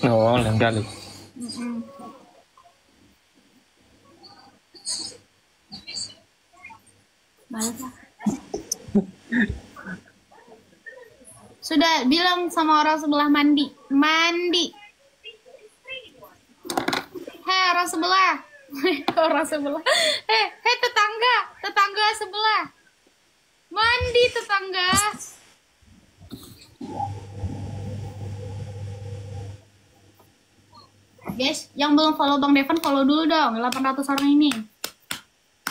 Oh, lain kali. Mm-mm. Males lah. Sudah bilang sama orang sebelah mandi. Mandi. Hei orang sebelah. Orang sebelah. Hei tetangga. Tetangga sebelah. Mandi tetangga. Guys, yang belum follow Bang Devan follow dulu dong. 800 orang ini.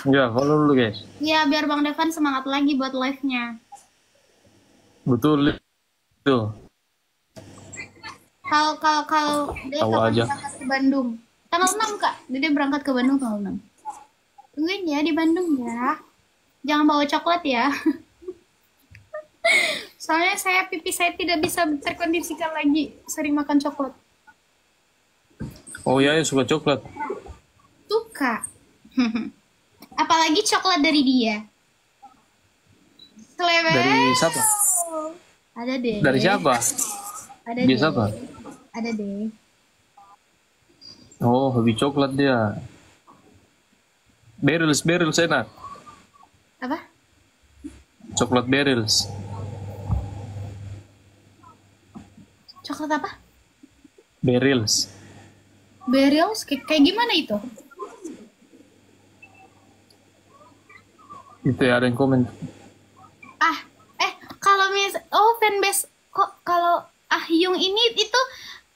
Ya, follow dulu guys. Ya, biar Bang Devan semangat lagi buat live-nya. Betul itu. Kalau dia Tahu kapan aja. berangkat ke Bandung? Tanggal 6, Kak. Dia berangkat ke Bandung tanggal 6. Tungguin ya di Bandung ya. Jangan bawa coklat ya. Soalnya pipi saya tidak bisa terkondisikan lagi sering makan coklat. Oh ya, suka coklat. Tuh, Kak. Apalagi coklat dari dia. Selewet. Dari siapa? Ada deh. Dari siapa? Ada Dia deh. siapa? Ada deh. Oh, hobi coklat dia. Barrels enak. Apa? Coklat barrels. Coklat apa? Barrels. Barrels? Kayak gimana itu? Itu ya, ada yang komen. Kalau fanbase kok kalau Ahyung ini itu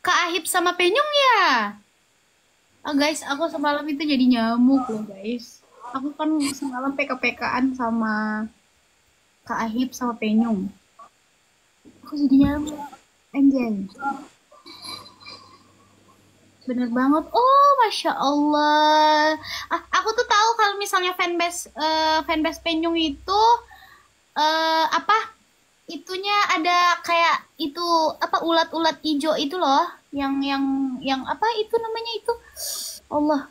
Kak Ahib sama Penyung ya? Guys, aku semalam itu jadi nyamuk loh guys. Aku kan semalam PK-PKan sama Kak Ahib sama Penyung. Aku jadi nyamuk. Anjay. Bener banget. Oh, Masya Allah. Aku tuh tahu kalau misalnya fanbase Penyung itu itunya ada kayak itu ulat-ulat hijau itu loh, yang apa itu namanya itu? Allah.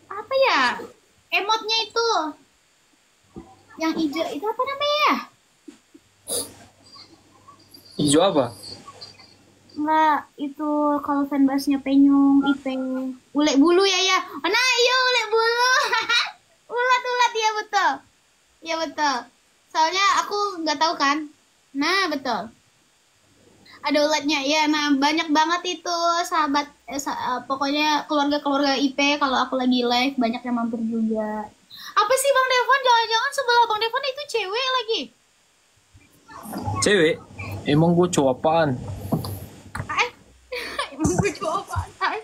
Apa ya? Emotnya itu. Yang hijau itu apa namanya? Hijau apa? Enggak, itu kalau fanbase-nya Penyung, Ule bulu ya. Nah, iya ule bulu. Ulat-ulat ya betul. Ya betul. Soalnya aku nggak tahu kan. Nah, betul. Ada ulatnya. Ya, nah banyak banget itu sahabat pokoknya keluarga-keluarga IP kalau aku lagi live banyak yang mampir juga. Apa sih Bang Devon? Jangan-jangan sebelah Bang Devon itu cewek lagi? Cewek? Emang gue cowok apaan? Emang gue cowok apaan?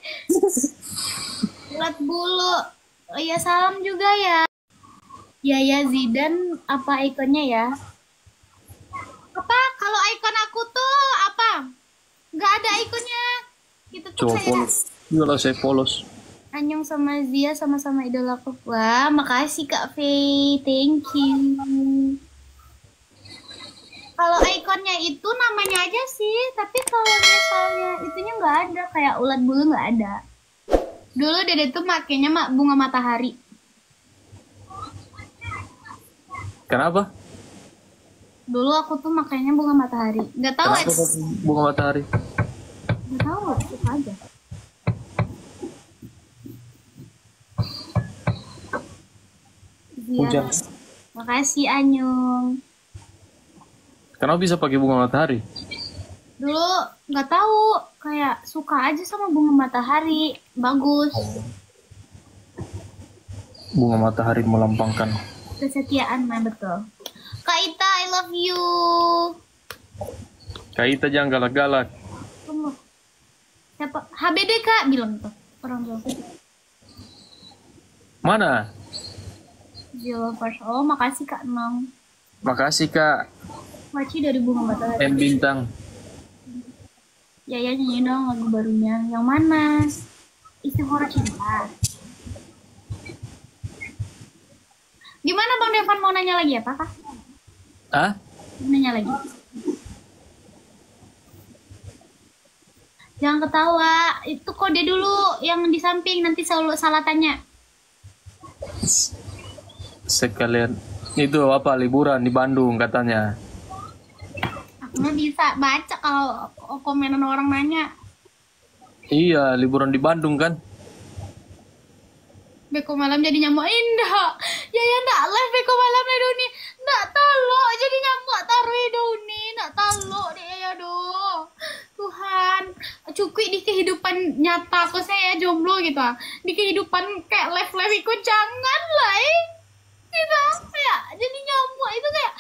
Ulat bulu. Oh, ya salam juga ya. Yaya Zidan apa ikonnya ya? Apa? Kalau ikon aku tuh apa? Nggak ada ikonnya. Itu tuh Cowok kayak polos. Iyalah saya polos. Anyong sama Zia sama-sama idolaku. Wah, makasih Kak Faye. Thank you. Kalau ikonnya itu namanya aja sih, tapi kalau misalnya itunya nggak ada, kayak ulat bulu nggak ada. Dulu Dede tuh makainya bunga matahari. Kenapa? Dulu aku tuh makainya bunga matahari. Nggak tahu. Kenapa kok bunga matahari? Nggak tahu, suka aja. Hujan. Makasih Anyung. Kenapa bisa pakai bunga matahari? Dulu nggak tahu, kayak suka aja sama bunga matahari, bagus. Bunga matahari melambangkan Kesetiaan, mah betul. Kak Ita, I love you. Kak Ita jangan galak-galak. Tunggu. Siapa? HBD Kak bilang tuh orang tua. Mana? Jill first. Oh, makasih Kak Nong. Makasih Kak. Maci dari bunga matahari. M Bintang. Ya nyanyi dong lagu barunya. Yang mana? Istighfar Cinta. Gimana Bang Devan mau nanya lagi apa Kak? Ah? Nanya lagi. Jangan ketawa. Itu kode dulu yang di samping, nanti selalu salah tanya. Sekalian itu apa liburan di Bandung katanya. Aku mah bisa baca kalau komenan orang nanya. Iya, liburan di Bandung kan? Beko malam jadi nyamuk indah. Ya ndak live beko malam deh Doni. Ndak talo jadi nyamuk taruh Doni. Ndak talo deh ya do. Tuhan, cukui di kehidupan nyata aku saya jomblo gitu. Di kehidupan kayak live ikut jangan lah gitu. Kayak jadi nyamuk itu kayak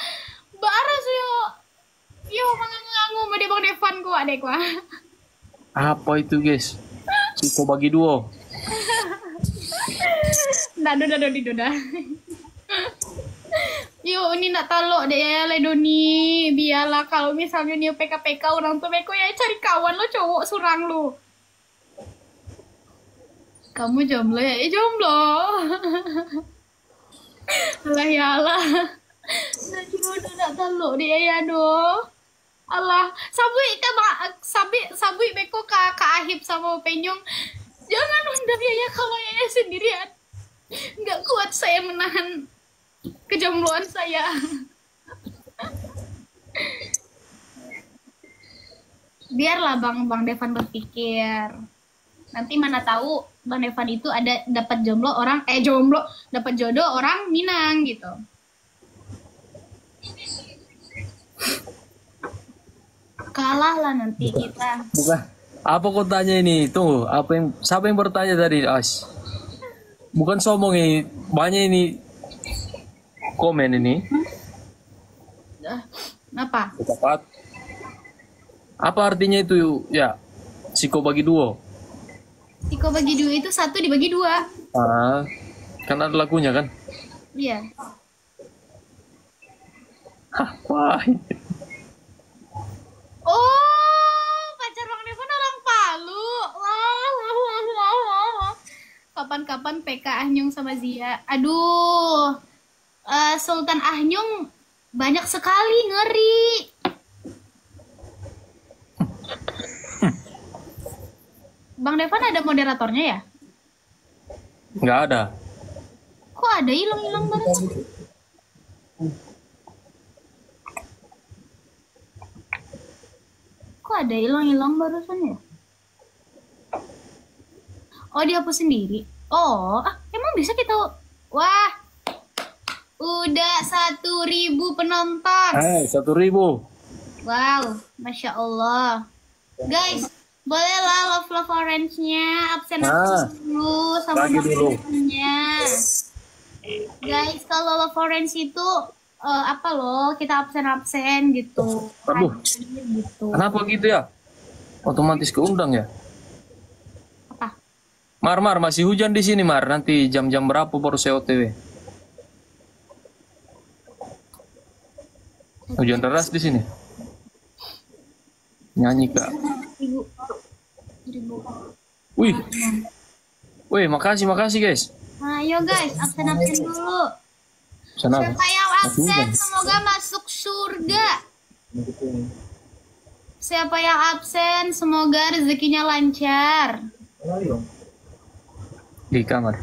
baras yo mangangu sama dia Bang Devan ku adek ku. Apa itu guys? Siko bagi duo. Duda. Yo, ini nak talok deh ya Ledoni. Biarlah kalau misalnya nih PKPK orang tua beko ya cari kawan lo cowok surang lo. Kamu jomblo ya? Jomblo. Alah ya Allah. Nah, jodoh nak talok deh ya do. Allah, sabui beko ke Ahib sama Penyong. Jangan undang ya kalau ya sendirian. Nggak kuat saya menahan kejombloan saya. Biarlah Bang Devan berpikir. Nanti mana tahu Bang Devan itu ada dapat dapat jodoh orang Minang gitu. Kalah lah nanti kita. Bukan. Apa kau tanya ini? Tunggu, siapa yang bertanya tadi, As? Bukan sombong ini, banyak ini komen ini. Apa? Tepat. Apa artinya itu ya? Siko bagi duo. Siko bagi dua itu satu dibagi dua. Kan ada lagunya kan? Iya. Hah, wah. Oh, pacar Bang Devan orang Palu. Wah. Kapan-kapan PK Ahnyung sama Zia. Aduh, Sultan Ahnyung banyak sekali, ngeri. Bang Devan ada moderatornya ya? Nggak ada. Kok ada hilang-hilang banget? Kok ada hilang-hilang barusan ya? Oh, dihapus sendiri. Oh, emang bisa kita... Wah, udah 1.000 penonton. 1.000. Wow, Masya Allah. Guys, bolehlah love orange-nya absen dulu sama teman-temannya. Guys, kalau love orange itu apa loh, kita absen gitu. Aduh, gitu. Kenapa gitu ya? Otomatis keundang ya? Apa? Mar, masih hujan di sini Mar. Nanti jam-jam berapa baru saya OTW? Hujan deras di sini. Nyanyi Kak. Wih, makasih guys. Ayo guys, absen dulu. Sana. Siapa yang absen semoga masuk surga. Siapa yang absen semoga rezekinya lancar. Di kamar.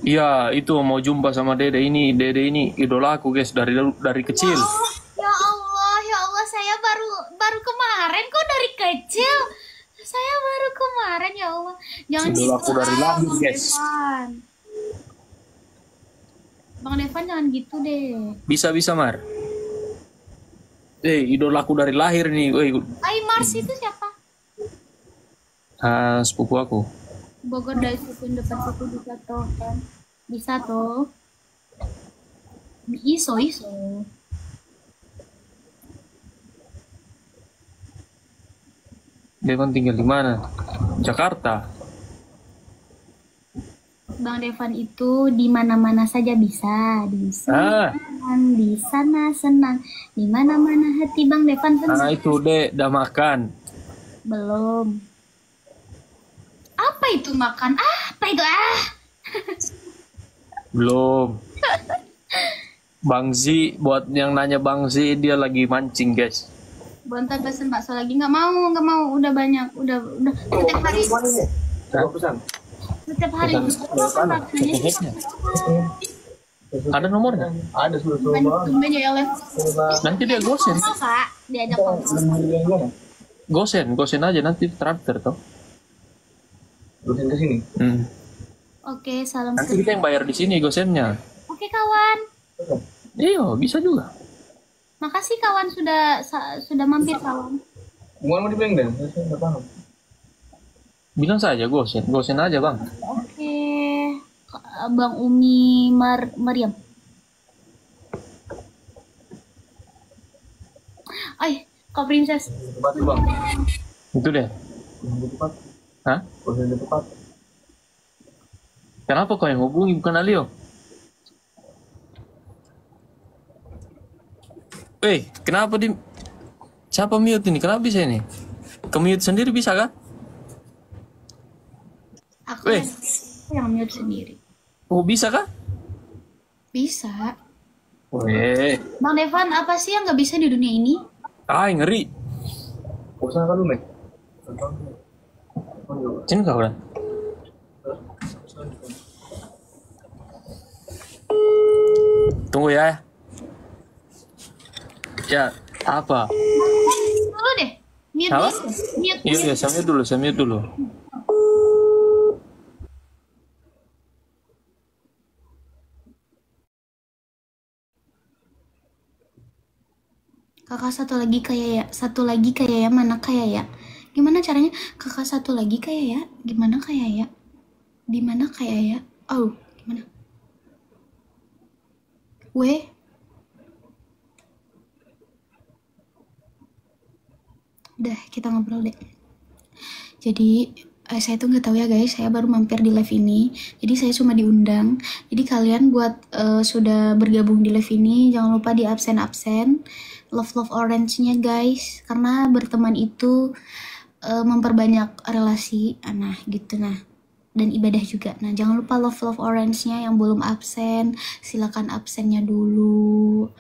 Iya, itu mau jumpa sama Dede ini. Dede ini idola aku guys dari kecil. Ya Allah, saya baru kemarin kok dari kecil. Saya baru kemarin ya Allah. Jangan idola gitu aku dari lahir guys. Bang Devan jangan gitu deh. Bisa Mar. Idola aku dari lahir nih. Mars itu siapa? Sepupu aku. Bogor dari situ depan situ bisa toh kan? Bisa toh. Iso. Devan tinggal di mana? Jakarta. Bang Devan itu di mana-mana saja bisa. Di sana senang. Di mana-mana hati Bang Devan senang. Itu udah makan. Belum. Apa itu makan? Apa itu? Belum. Bang Zi, buat yang nanya Bang Zi, dia lagi mancing guys. Bontar pesen bakso lagi, nggak mau, udah banyak, udah setiap hari. Setiap hari. Ada nomornya? Ada sudah Tumben ya Lev. Nanti dia gosen. Sama kak, diajak ngobrol. Gosen aja nanti traktir toh. Dosen ke sini. Oke, salam Nanti kita yang bayar di sini gosennya. Oke kawan. Iya, bisa juga. Makasih kawan sudah mampir kawan. Mau di bank deh, saya nggak paham. Bilang saja gosen aja bang. Oke, Bang Umi Mariam. Ay, Kak Princess. Tepat tuh bang. Itu deh. Tepat. Hah? Dosen tepat. Kenapa kau yang hubungi bukan Alio? Kenapa siapa mute ini? Kenapa bisa ini? Ke-mute sendiri bisa kan? Aku yang mute sendiri. Oh bisa kan? Bisa. Bang Devan, apa sih yang nggak bisa di dunia ini? Ngeri. Bosan kan lu, Mek? Sini kau kan? Tunggu ya. Ya, apa? Dulu deh. Mute Apa? dulu. Mute. Iya, saya mute dulu. Kakak satu lagi kayak ya, mana kayak ya? Gimana caranya? Kakak satu lagi kayak ya? Gimana kayak ya? Di mana kayak ya? Oh, gimana? Udah, kita ngobrol deh. Jadi saya tuh nggak tahu ya guys, saya baru mampir di live ini, jadi saya cuma diundang. Jadi kalian buat sudah bergabung di live ini, jangan lupa di absen love orange-nya guys, karena berteman itu memperbanyak relasi, nah gitu nah, dan ibadah juga. Nah jangan lupa love orange-nya. Yang belum absen silakan absennya dulu.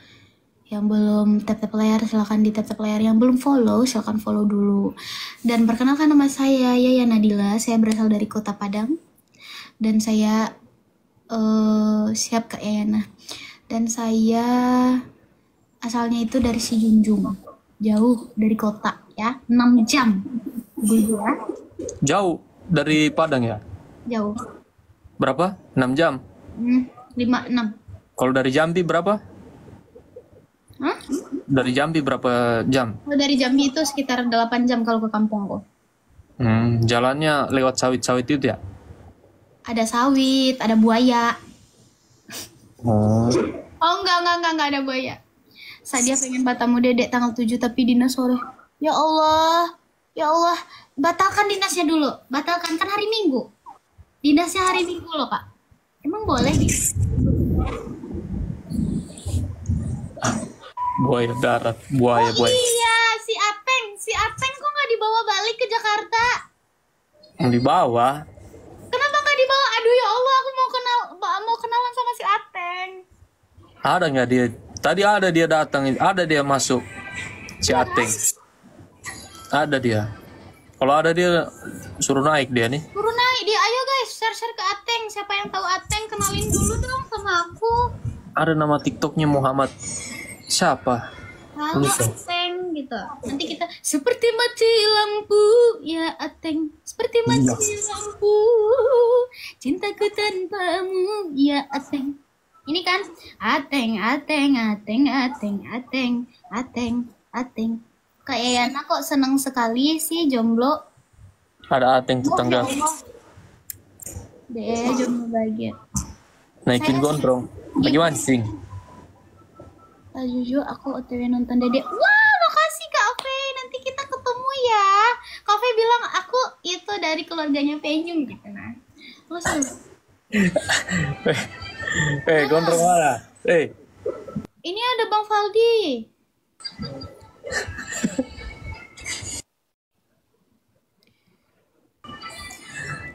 Yang belum tap layar silahkan di tap layar. Yang belum follow silahkan follow dulu. Dan perkenalkan, nama saya Yaya Nadila. Saya berasal dari Kota Padang. Dan saya siap Kak Yana. Dan saya asalnya itu dari Sijunjung. Jauh dari kota ya. 6 jam. Ya. Jauh dari Padang ya? Jauh. Berapa? 6 jam? 5-6. Kalau dari Jambi berapa? Hah? Dari Jambi berapa jam? Oh, dari Jambi itu sekitar 8 jam kalau ke kampung kok. Jalannya lewat sawit-sawit itu ya? Ada sawit, ada buaya. Oh, enggak ada buaya. Sadia pengen bertamu dedek tanggal 7 tapi dinas sore. Ya Allah, batalkan dinasnya dulu. Batalkan, kan hari Minggu. Dinasnya hari Minggu loh Kak. Emang boleh? buaya darat, buaya. Iya, si Apeng kok nggak dibawa balik ke Jakarta? Di bawah. Kenapa nggak dibawa? Aduh ya Allah, aku mau kenalan sama si Apeng. Ada nggak dia? Tadi ada dia datang, ada dia masuk. Si Ateng. Ada dia. Kalau ada dia suruh naik dia nih. Suruh naik dia, ayo guys, share ke Ateng. Siapa yang tahu Ateng, kenalin dulu dong sama aku. Ada nama TikToknya Muhammad. Siapa? Halo Ateng gitu. Nanti kita seperti mati lampu ya Ateng, seperti mati lampu cintaku tanpamu ya Ateng. Ini kan Ateng. Kayak Yana kok seneng sekali sih jomblo. Ada Ateng tetangga. Deh jomblo bahagia. Naikin gondrong. Lagi mancing. Jujur aku OTW nonton Dede. Wah, makasih Kak Ove. Nanti kita ketemu ya. Kak Ove bilang aku itu dari keluarganya Penyum gitu nah. Gondrong mana? Ini ada Bang Faldi.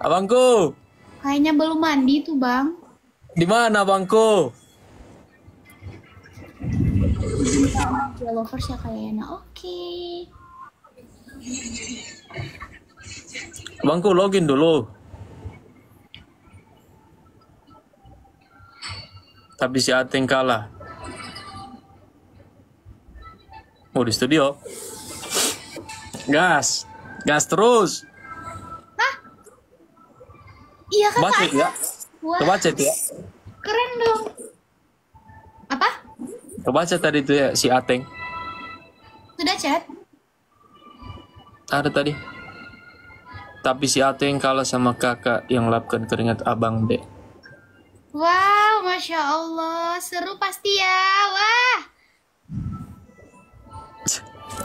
Abangku. Kayaknya belum mandi tuh Bang. Di mana abangku? Dia lovers ya kayaknya. Oke. Abangku login dulu. Tapi si Ateng kalah. Oh, di studio. Gas. Gas terus. Iya kan Baca Kak? ya. Wah, Kebaca itu ya. keren dong. Apa? Kebaca tadi itu ya si Ateng. Sudah chat? Ada tadi. Tapi si Ateng kalah sama kakak yang lapkan keringat abang dek. Wow, Masya Allah. Seru pasti ya. Wah.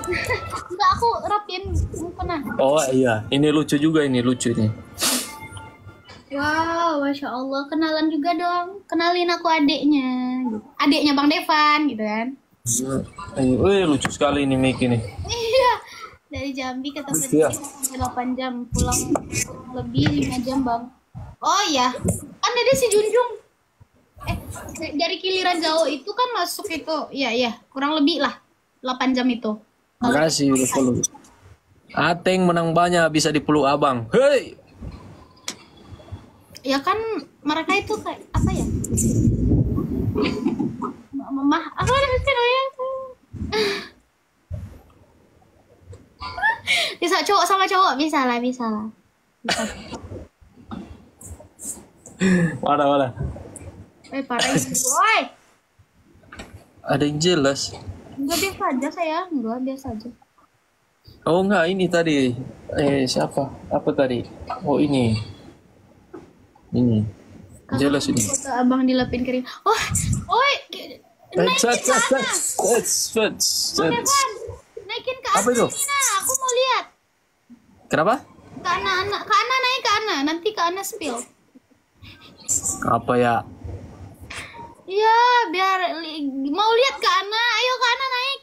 Enggak, aku rapin mukena. Oh iya, ini lucu juga, ini lucu ini. Wow, Masya Allah. Kenalan juga dong. Kenalin aku adeknya. Adeknya Bang Devan gitu kan. Wih, lucu sekali ini Miki nih. Iya. Dari Jambi ke Tasik Iya. sampai 8 jam. Pulang lebih 5 jam Bang. Oh iya. Kan ada si Junjung. Dari Kiliran Jauh itu kan masuk itu. Iya. Kurang lebih lah. 8 jam itu. Makasih udah follow. Ateng menang banyak bisa dipeluk abang. Hei. Ya kan mereka itu kayak apa ya? Aku ada ya. Bisa cowok sama cowok bisa lah. Mana. Parah ini, boy. Ada yang jelas. Enggak, biasa aja saya. Enggak, biasa aja. Oh enggak, ini tadi. Siapa? Apa tadi? Oh ini. Ini. Jelas ini. Foto abang dilepin kering. Oh, naikin ke atas. Bang Devan, naikin ke Apa itu? atas. Nah, aku mau lihat. Kenapa? Ke Ana, naik ke Ana. Nanti ke Ana spill. Apa ya? Iya, biar mau lihat ke Ana. Ayo ke Ana naik.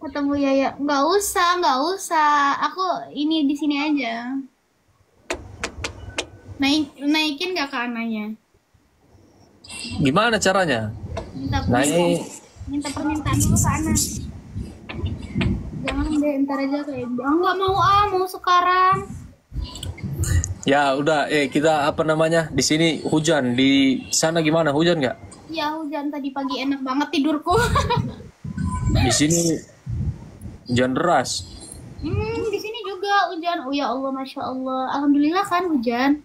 Ketemu Yaya. Nggak usah. Aku ini di sini aja. Naikin gak ke Ananya? Gimana caranya? Minta permintaan dulu ke Ana. Jangan deh, ntar aja kayak nggak mau sekarang. Ya udah, kita apa namanya? Di sini hujan, di sana gimana? Hujan nggak? Ya hujan tadi pagi enak banget tidurku. Di sini hujan deras. Di sini juga hujan. Oh ya Allah, Masya Allah. Alhamdulillah kan hujan.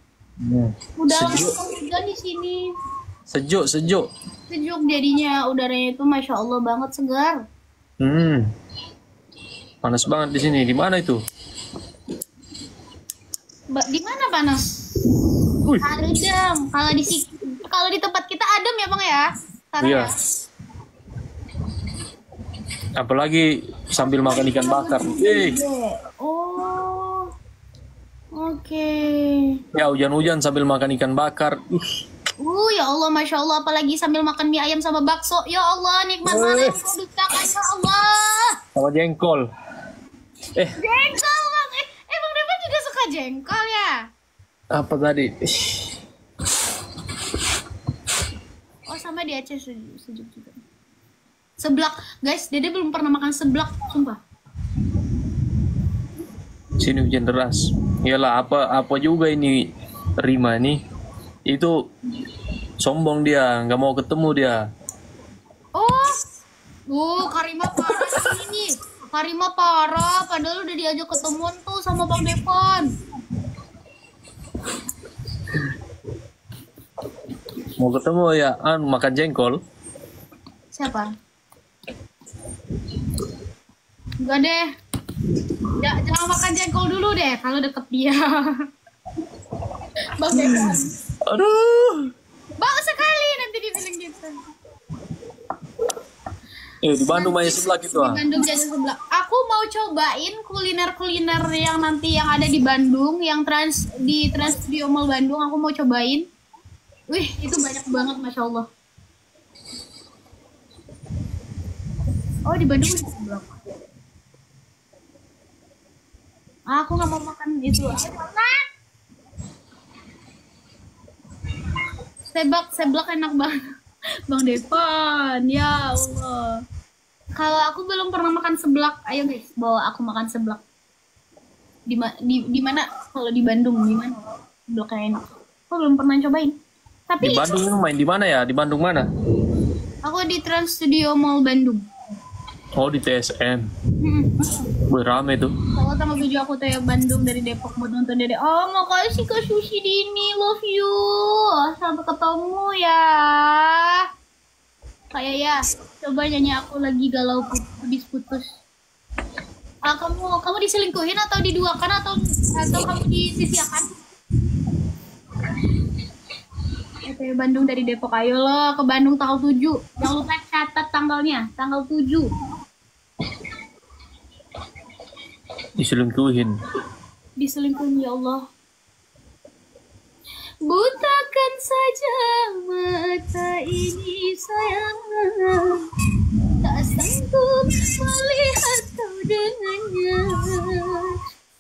Udah lama hujan di sini. Sejuk. Sejuk jadinya, udaranya itu Masya Allah banget, segar. Panas banget di sini. Di mana itu? Di mana panas? Adem. Kalau di tempat kita adem ya Bang ya. Sekarang Iya. ya. Apalagi sambil makan ikan bakar. Oh. Oke. Ya hujan-hujan sambil makan ikan bakar. Ya Allah, Masya Allah. Apalagi sambil makan mie ayam sama bakso. Ya Allah, nikmat mana yang kau dustakan, ya Allah. Sama jengkol. Jengkol Bang. Bang Devan juga suka jengkol ya? Apa tadi? Oh, sama di Aceh sejuk juga. Seblak. Guys, Dede belum pernah makan seblak, sumpah. Sini hujan deras. Iyalah, apa juga ini Rima nih. Itu sombong dia, nggak mau ketemu dia. Karima parah ini. Karima parah, padahal udah diajak ketemuan tuh sama Bang Devan. Mau ketemu ya, makan jengkol. Siapa? Enggak deh. Jangan makan jengkol dulu deh kalau deket dia. Bang Devan. Aduh. Bau sekali nanti dibilang gitu. Di Bandung aja sebelah gitu Di Bandung jajan sebelah. Aku mau cobain kuliner yang nanti yang ada di Bandung, yang di Trans Studio Mall Bandung. Aku mau cobain. Wih, itu banyak banget, Masya Allah. Oh, di Bandung di sebelah. Aku nggak mau makan itu. Seblak enak banget. Bang Devan, ya Allah. Kalau aku belum pernah makan seblak, ayo guys, bawa aku makan seblak. Di mana? Kalau di Bandung di mana? bloknya enak. Aku belum pernah cobain. Tapi Di Bandung lu main di mana ya? Di Bandung mana? aku di Trans Studio Mall Bandung. Oh di TSM. Hmm. Rame tuh. Kalau tanggal 7 aku tuh ya Bandung dari Depok buat nonton Dede. Oh, makasih ke Sushi Dini, love you. Sampai ketemu ya. Kayak ya, coba nyanyi aku lagi galau putus. Kamu diselingkuhin atau diduakan atau kamu disisiakan? Oke, Bandung dari Depok, ayo lo ke Bandung tanggal 7. Jangan lupa catat tanggalnya, tanggal 7. Diselingkuhin. Diselingkuhin ya Allah. Butakan saja mata ini sayang, tak sanggup melihat kau dengannya.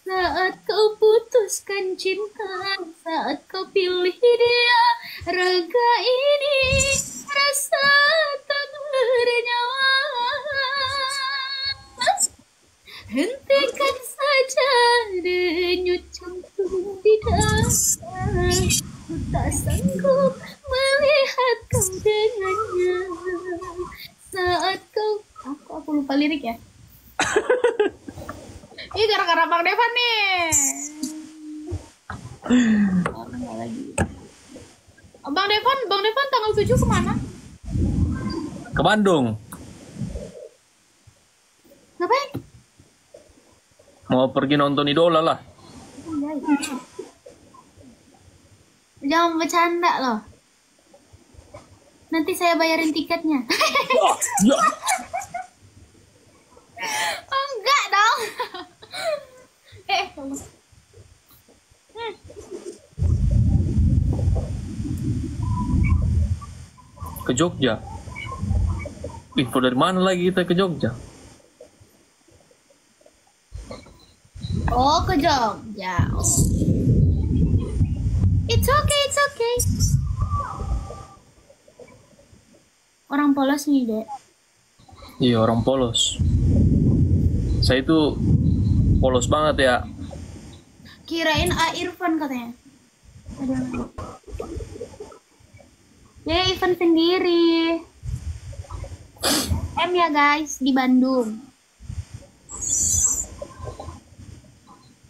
Saat kau putuskan cinta, saat kau pilih dia, raga ini rasa tak bernyawa. Hentikan saja denyut jantung di dada, ku tak sanggup melihat kau dengannya. Saat kau, aku lupa lirik ya. Ini gara-gara Bang Devan nih. Enggak lagi. Bang Devan tanggal 7 kemana? Ke Bandung. Ngapain? Mau pergi nonton idola lah. Jangan bercanda loh. Nanti saya bayarin tiketnya. Ya. Enggak dong. Ke Jogja. Info dari mana lagi kita ke Jogja? Oh, ke Jogja. It's okay. Orang polos nih, Dek. Iya orang polos. Saya itu polos banget ya. Kirain A Irfan katanya. Ada. Ya, Irfan sendiri. M ya guys, di Bandung.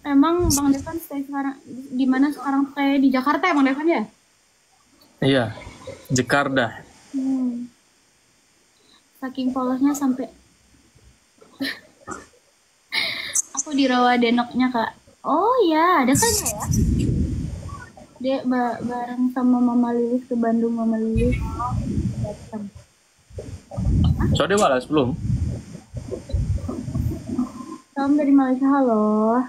Emang Bang Devan stay sekarang di mana sekarang? Kayak di Jakarta ya Bang Devan ya? Iya, Jakarta. Saking polosnya sampai aku di Rawadenoknya Kak. Oh ya, ada kan ya? Dia bareng sama Mama Lilis ke Bandung, Mama Lilis datang. Sudah balas belum? Salam dari Malaysia, halo.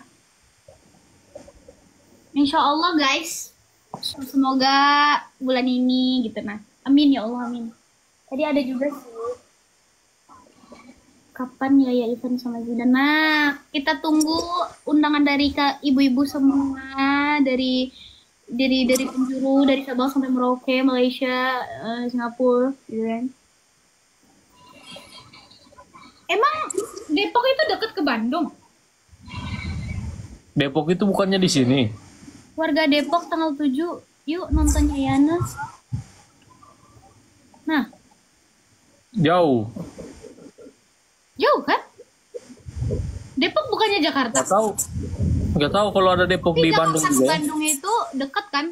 Insya Allah guys, semoga bulan ini gitu nah. Amin ya Allah, amin. Tadi ada juga sih. Kapan ya event sama Zidan? Nah, kita tunggu undangan dari ibu-ibu semua dari penjuru, dari Sabang sampai Merauke, Malaysia, Singapura, gitu kan. Emang Depok itu dekat ke Bandung? Depok itu bukannya di sini. Warga Depok tanggal 7, yuk nonton Yana. Nah, Jauh. jauh kan? Depok bukannya Jakarta? Nggak tahu kalau ada Depok di Bandung Jakarta juga. Bandung itu dekat kan?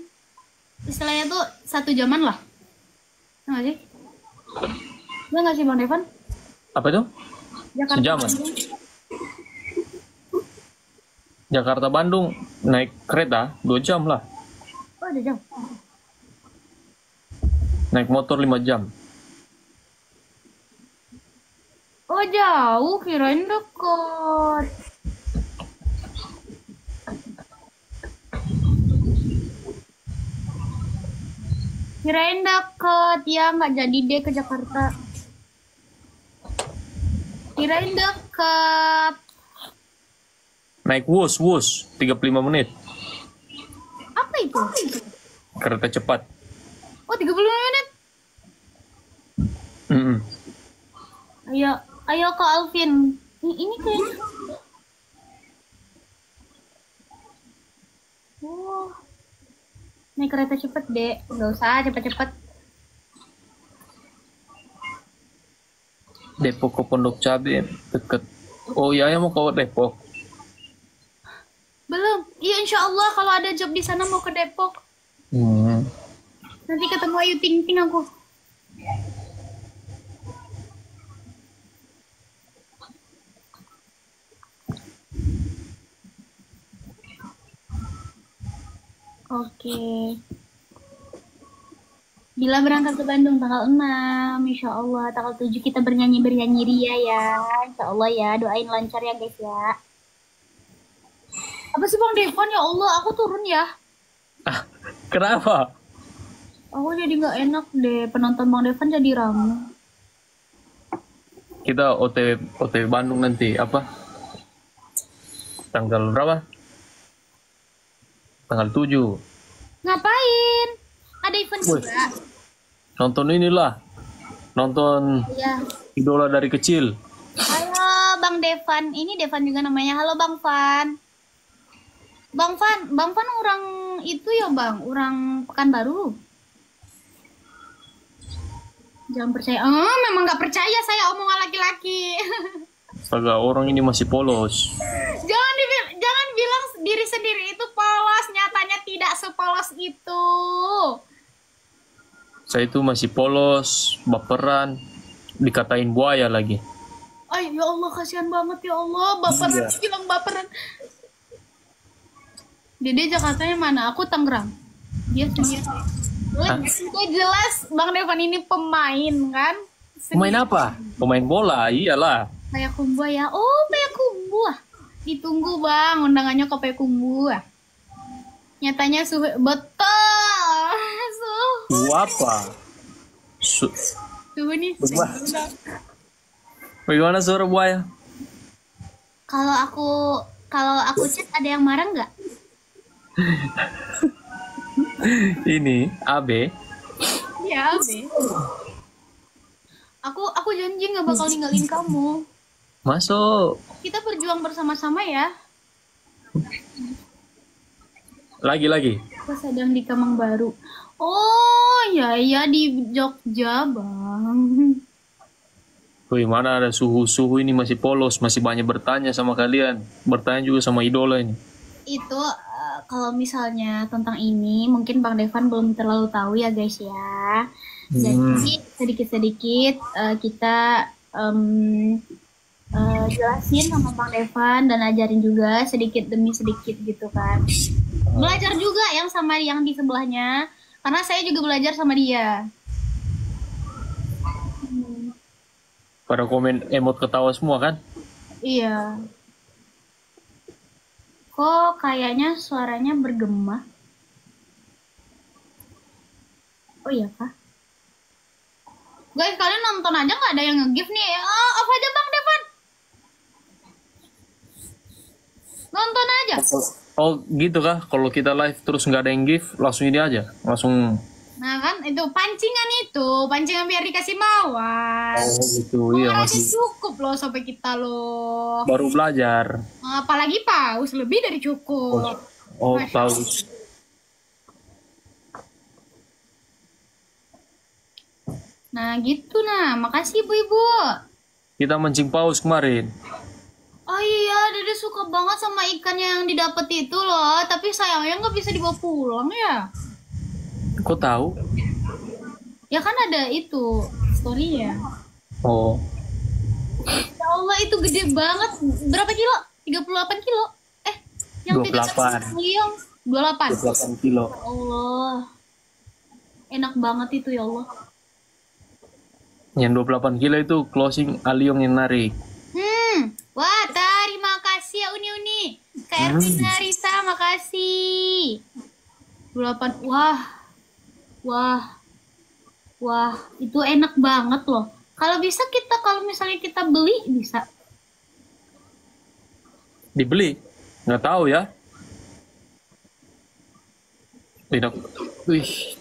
Istilahnya tuh 1 jaman lah. Nggak sih? Nggak sih Bang Devan? Apa itu? Jakarta Sejaman. Bandung. Jakarta Bandung naik kereta 2 jam lah. Oh, ada jauh. Naik motor 5 jam. Oh, jauh, kirain dekat. Kirain deket, ya nggak jadi deh ke Jakarta. Kirain deket. Naik wus 35 menit. Apa itu? Kereta cepat. Oh, 30 menit. Mm-mm. Ayo ke Alvin. Ini kayaknya. Oh. Naik kereta cepet, Dek. Nggak usah cepet-cepet. Depok ke Pondok Cabe deket. Oh iya, ya mau ke Depok. Belum. Iya, insya Allah kalau ada job di sana mau ke Depok. Nanti ketemu Ayu Ting Ting aku. Oke. Bila berangkat ke Bandung tanggal 6, insya Allah. Tanggal 7 kita bernyanyi-bernyanyi ria ya. Insya Allah ya, doain lancar ya guys ya. Apa sih Bang Devon, ya Allah, aku turun ya. Kenapa? Aku jadi nggak enak deh, penonton Bang Devon jadi ramai. Kita OTW Bandung nanti apa? Tanggal berapa? Tanggal 7. Ngapain? Ada event Woi. juga. Nonton inilah. Nonton Ya. idola dari kecil. Halo Bang Devan, ini Devan juga namanya. Halo Bang Van. Bang Van orang itu ya Bang, orang Pekanbaru. Jangan percaya. Memang nggak percaya saya omongan laki-laki. Astaga, orang ini masih polos. Jangan bilang diri sendiri itu polos, nyatanya tidak sepolos itu. Saya itu masih polos, baperan, dikatain buaya lagi. Ay, ya Allah, kasihan banget ya Allah, baperan, Iya. bilang baperan. Dede Jakartanya mana? Aku Tangerang. Dia sendiri. Udah jelas Bang Devan ini pemain kan? Pemain apa? Pemain bola, iyalah. Payakumbuh ya. Oh, Payakumbuh. Ditunggu Bang, undangannya ke Payakumbuh. Nyatanya suhu betul. Suhu apa? Suhu nih. Bagaimana suara buaya? Kalau aku chat ada yang marah nggak? Ini AB. Ya, Be. Aku janji nggak bakal ninggalin kamu. Masuk. Kita berjuang bersama-sama ya. Lagi. Aku sedang di Kemang Baru. Oh, ya di Jogja, Bang. Wih, mana ada suhu ini masih polos, masih banyak bertanya sama kalian. Bertanya juga sama idola ini. Itu kalau misalnya tentang ini mungkin Bang Devan belum terlalu tahu ya guys ya. Jadi sedikit-sedikit kita jelasin sama Bang Devan dan ajarin juga sedikit demi sedikit gitu kan. Belajar juga yang sama yang di sebelahnya karena saya juga belajar sama dia. Pada komen emot ketawa semua kan? Iya. Kok kayaknya suaranya bergema? Oh iya kah? Guys, kalian nonton aja nggak ada yang nge-give nih? Off aja Bang Devan. Nonton aja. Oh gitu kah? Kalau kita live terus nggak ada yang give, langsung ini aja, langsung. Nah kan, itu pancingan biar dikasih mawar. Oh gitu, iya Aja masih cukup loh sampai kita loh. baru belajar. Apalagi paus lebih dari cukup. Oh Masya tahu. Nah gitu nah, makasih ibu-ibu. Kita mancing paus kemarin. Oh iya, Dede suka banget sama ikan yang didapat itu loh. Tapi sayangnya nggak bisa dibawa pulang ya. Kok tahu? Ya kan ada itu story ya. Oh, Ya Allah itu gede banget. Berapa kilo? 38 kilo. Yang tidak 28. Liang 28. 28 kilo. Ya Allah. Enak banget itu ya Allah. Yang 28 kilo itu closing Aliong yang narik. Wah, terima kasih ya Uni. Kak Erwin Narisa, makasih. 28. Wah, itu enak banget loh. Kalau misalnya kita beli bisa. Dibeli? Nggak tahu ya. Enak. Wih.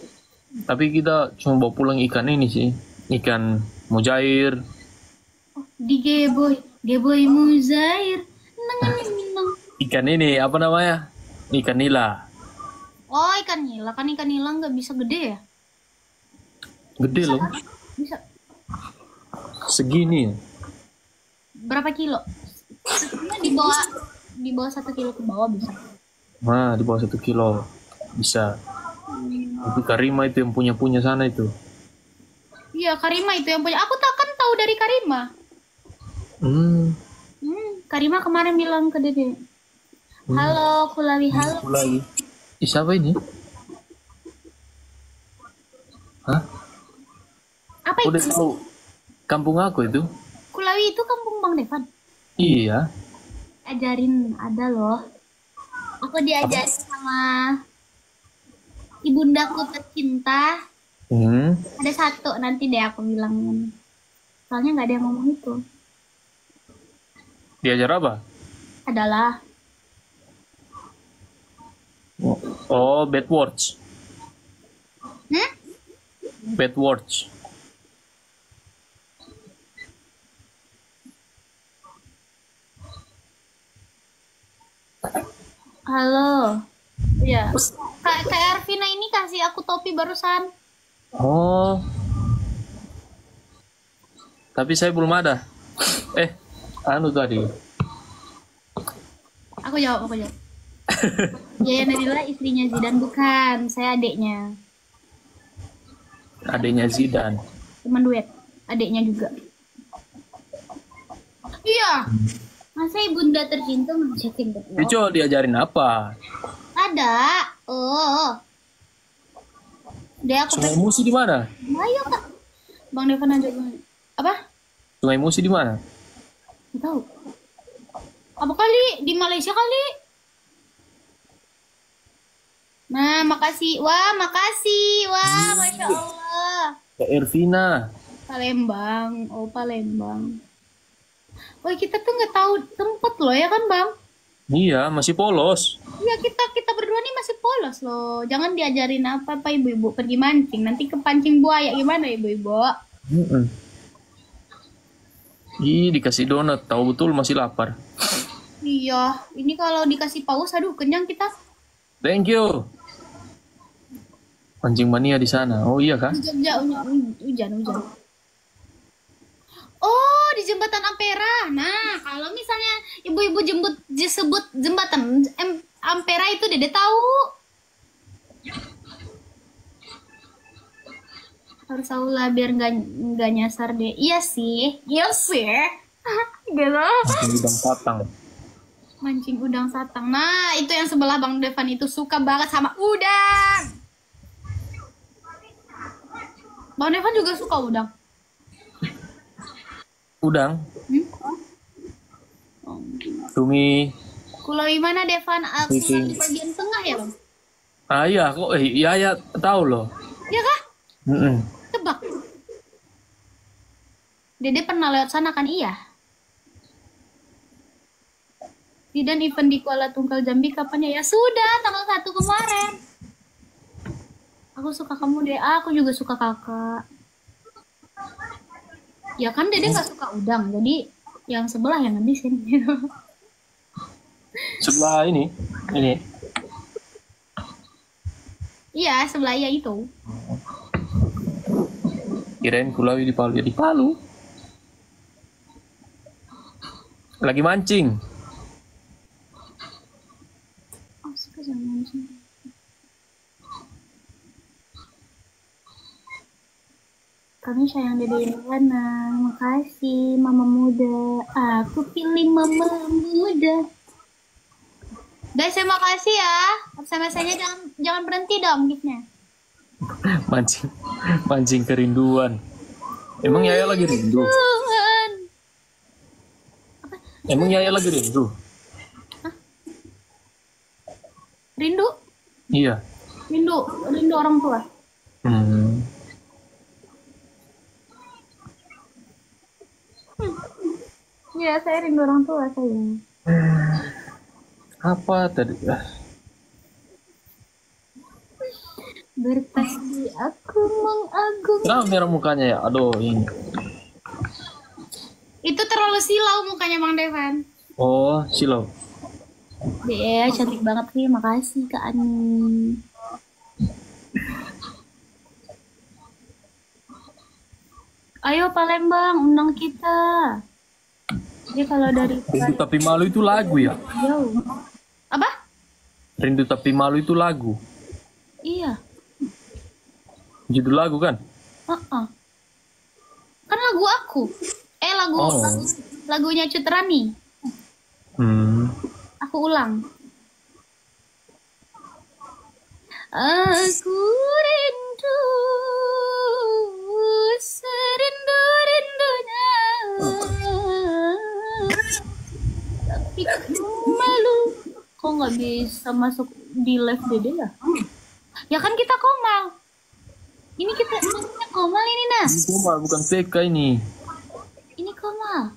Tapi kita cuma bawa pulang ikan ini sih. Ikan mujair. Di Geboy Muzair. Neng. Ikan ini apa namanya? Ikan nila. Oh, ikan nila. Kan ikan nila nggak bisa gede ya? Gede loh. Bisa. Segini ya. Berapa kilo? Sebenarnya di bawah 1 kilo ke bawah bisa. Nah, di bawah 1 kilo bisa. Tapi Karima itu yang punya sana itu. Iya, Karima itu yang punya. Aku tak kan tahu dari Karima. Karima kemarin bilang ke Dede. Halo, Kulawi, halo. Kulawi. Siapa ini? Hah? Apa Udah itu? tahu kampung aku itu? Kulawi itu kampung Bang Devan. Iya. Ajarin, ada loh. Aku diajarin sama ibundaku tercinta. Ada satu, nanti deh aku bilangin. Soalnya nggak ada yang ngomong itu. Diajar apa? Adalah Oh, bad words. Hmm? Bad words. halo. Iya. Kak Arvina ini kasih aku topi barusan. Oh. Tapi saya belum ada. Anu tadi. Aku jawab. Yaya Nadila istrinya Zidan, bukan. Saya adiknya. Adiknya Zidane. Teman duet. Adiknya juga. Iya. Masa ibunda tercinta masih tingkat. Ico diajarin apa? Ada. Oh. Dia aku Sungai Musi di mana? ayo Kak. Bang Devan aja. Apa? Sungai Musi di mana? Nggak tahu. Apa kali di Malaysia kali? Nah, makasih. Wah, makasih. Wah, Masya Allah. Kak Ervina. Palembang. Oh, Palembang. Wah, kita tuh nggak tahu tempat loh ya kan, Bang? Iya, masih polos. Iya, kita berdua nih masih polos loh. Jangan diajarin apa-apa ibu-ibu pergi mancing. Nanti kepancing buaya gimana ibu-ibu? Ih, dikasih donat. Tahu betul masih lapar. Iya, ini kalau dikasih paus, aduh kenyang kita. Thank you. Pancing mania di sana. Oh iya kah? Di Jogja hujan. Oh, di jembatan Ampera. Nah, kalau misalnya ibu-ibu disebut jembatan Ampera itu Dede tahu. Harus tahu lah biar nggak nyasar deh. Iya sih. Gitu. Pancing udang satang. Mancing udang satang. Nah, itu yang sebelah Bang Devan itu suka banget sama udang. Bang Devan juga suka udang. Udang. Tumi. Kulawi mana Devan? Aku di bagian tengah ya Bang? Ah iya, kok iya tahu loh. Iya kah? Mm-mm. Tebak. Dede pernah lewat sana kan? Iya. Dan event di Kuala Tunggal Jambi kapan ya? Ya sudah, tanggal 1 kemarin. Aku suka kamu deh. Aku juga suka kakak. Ya kan Dede nggak suka udang, jadi yang sebelah yang ngabisin. Sebelah ini. Iya, sebelah ya itu. Kirain Kulawi di Palu. Ya di Palu. Lagi mancing. Oh, suka sama mancing. Kami sayang Dede Iriana. Makasih mama muda. Aku pilih mama muda. Guys, terima kasih ya. SMS-nya jangan berhenti dong giftnya. Mancing kerinduan. Emang Yaya lagi rindu? Tuhan. Emang Yaya lagi rindu? Rindu? Iya. Rindu orang tua. Iya, saya rindu orang tua saya. Apa tadi? Berpasti aku mengagumi. Kenapa merah mukanya ya? Aduh, ini. Itu terlalu silau mukanya Bang Devan. Oh, silau. Cantik banget sih. Makasih Kak Ani. Ayo Palembang, undang kita. Jadi kalau dari Rindu Tapi Malu itu lagu ya? jauh. Apa? Rindu Tapi Malu itu lagu. Iya. Judul lagu kan? Heeh. Kan lagu aku. Lagu Oh. lagunya Cut Rani. Aku ulang. Aku rindu serindu-rindunya, tapi aku malu. Kok nggak bisa masuk di live Dede ya? Ya kan kita komal. Ini kita komal ini nah. Ini Komal bukan PK ini. Ini komal.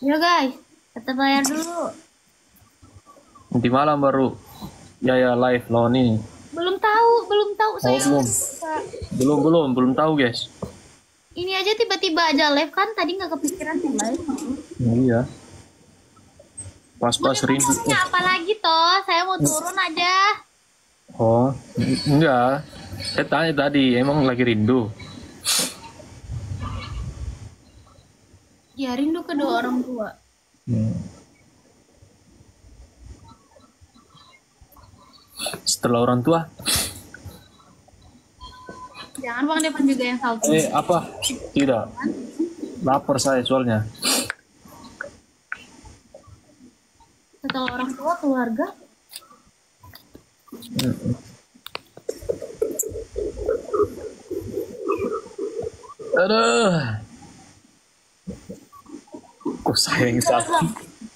Ya guys, tetap bayar dulu. Nanti malam baru ya live lawan ini. Belum tahu saya. Belum tahu guys. Ini aja tiba-tiba aja live kan, tadi nggak kepikiran yang live. Iya. Pas rindu. Ngomongnya apa lagi toh? Saya mau turun aja. Oh, enggak. Saya tanya tadi, emang lagi rindu? Ya rindu kedua orang tua. Setelah orang tua? Jangan Bang Depan juga yang salty. Apa? Tidak. Lapar saya soalnya. Setelah orang tua, keluarga. Aduh. Kok saya yang sakit?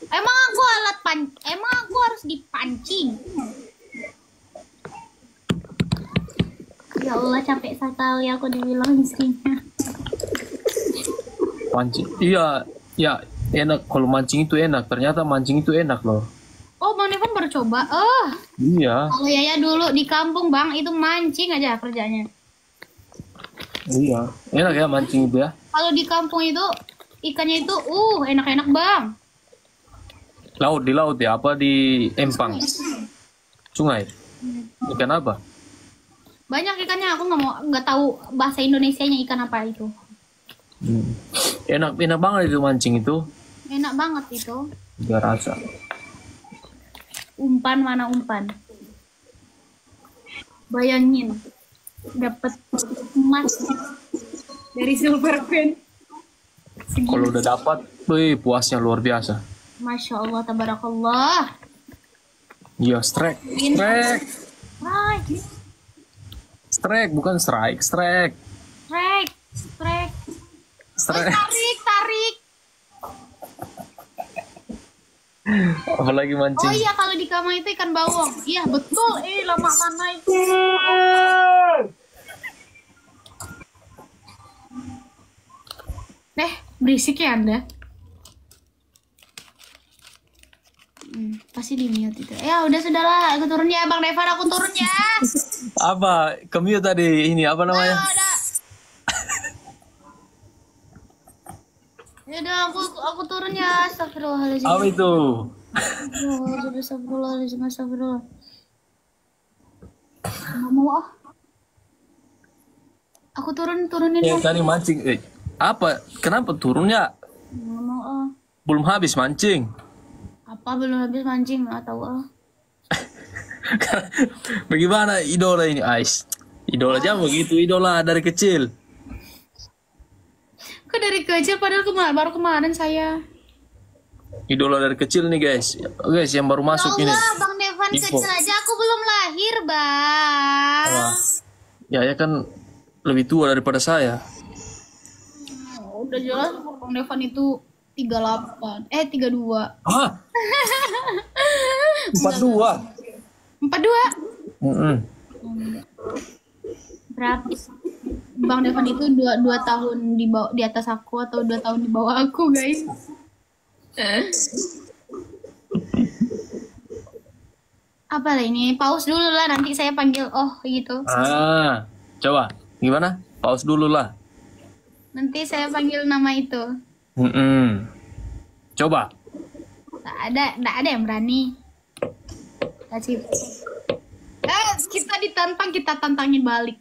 Emang aku harus dipancing. Ya Allah, capek sekali aku dibilang istrinya. Mancing. Iya, ya enak. Kalau mancing itu enak. Ternyata mancing itu enak loh. Oh, Bang Devan baru coba. Iya. Kalau Yaya dulu di kampung Bang, itu mancing aja kerjanya. Iya. Enak ya mancing itu ya. Kalau di kampung itu ikannya itu enak-enak Bang. Di laut ya? Apa di empang? Sungai? Ikan apa? Banyak ikannya, aku nggak tahu bahasa Indonesianya ikan apa itu. Enak banget itu mancing itu. Enak banget itu. Gak rasa. Umpan mana umpan? Bayangin dapat emas dari silver pen. Kalau udah dapat, puasnya luar biasa. Masya Allah, tabarakallah. Iya, strike, bukan strike. Tarik. Apalagi mancing. Oh iya, kalau di kamar itu ikan bawang. Iya, betul. Lama mana itu? Berisik ya Anda? Pasti di mute itu. Ya udah sudahlah, aku turun ya Bang Devan, aku turun ya. Apa? Kemio tadi ini apa namanya? Ya udah, aku turun ya. Astagfirullahaladzim. Apa itu? Astagfirullah. Nggak mau ah. Aku turunin Ya dong. tadi mancing. Apa? Kenapa turunnya? Nggak mau ah. Belum habis mancing. Apa belum habis mancing? Nggak tahu ah. Bagaimana idola ini, Ais? Idola aja begitu, idola dari kecil. Kok dari kecil padahal baru kemarin saya. Idola dari kecil nih guys. Guys yang baru masuk ini. Allah, Bang Devan Info. kecil aja, aku belum lahir, Bang. Wah. Ya kan lebih tua daripada saya. Udah jelas Bang Devan itu 38. 32. Hah? 42. 42? Berapa? Bang Devan itu 2 tahun di atas aku atau 2 tahun di bawah aku, guys. Apa lah ini? Pause dulu lah, nanti saya panggil gitu. Coba gimana? Pause dulu lah. Nanti saya panggil nama itu. Coba. Nggak ada yang berani. Kasih. Kita ditantang, kita tantangin balik.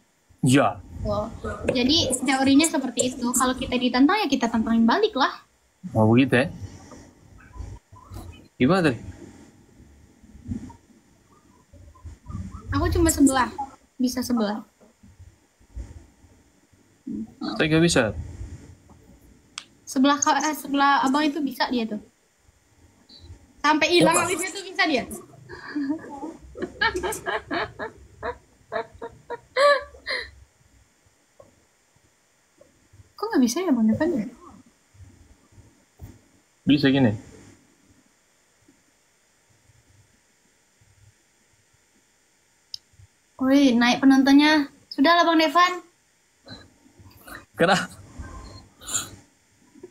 Ya, Oh. Jadi teorinya seperti itu. Kalau kita ditantang ya kita tantangin balik lah. mau begitu ya? Gimana tadi? Aku cuma sebelah, bisa sebelah. Saya nggak bisa. Sebelah abang itu bisa dia tuh. Sampai hilang alisnya tuh bisa dia. Kok nggak bisa ya bang Devan ya? Bisa gini. Wih, naik penontonnya. Sudah lah bang Devan. Kenapa?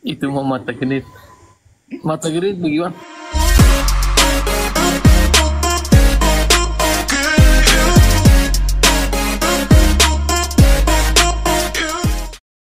Itu mau mata genit. Mata genit bagaimana?